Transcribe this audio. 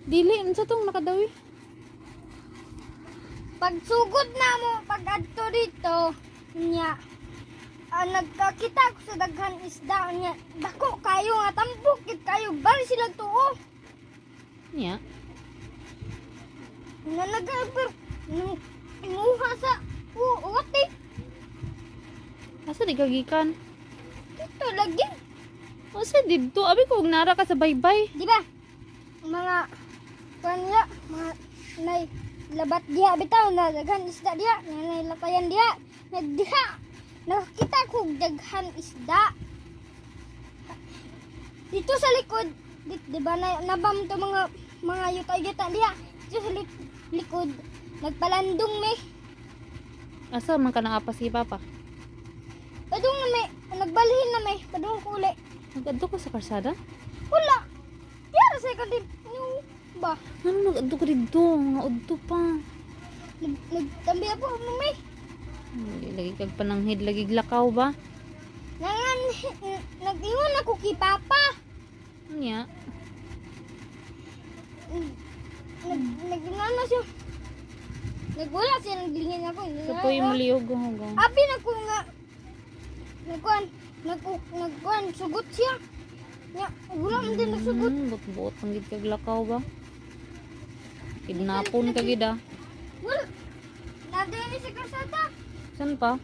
Dili unsa tong nakadawi? Pagsugod na mo, pag adto dito, niya, nagkakita ko sa daghan isda niya. Dako kayo nga tambukit kayo, bali sila tuo. Nya. Na nagagper, imuha sa uwati. Asa di kagikan? Dito lagi. Asa didto? Abi ko og nara ka sa baybay. Di ba? Mga kanya, mga nay labat dia bitaw na daghan isda dia, nay latayan dia. Diha nakakita ko og daghan isda. Dito sa likod, di ba nabam to mga yuta-yuta dia. Dito sa likod, nagpalandong me. Asa man ka naapa si Papa? Padung na me, nagbalhin na me, padung kuli. Nag-adto ka sa karsada? Wala. Yara sa kadip ba? Ano nag-adto ka dito? Nga udto pa. Nagtambi ako mo me. Lagi kag pananghid, lagi lakaw ba? Nangan, nag-iwan ako kay Papa. Nya. Nag-ingana siya. Nagwala siya, naglingin ako. Kapoy maliog hanggang. Abi na ko nga. Nagkuhan, sugot siya. Nga, wala man din nagsugot. Buot-buot ang gid kag lakaw ba? Kidnapon ka gid ah. Wala. Nagdini si Karsada. San pa?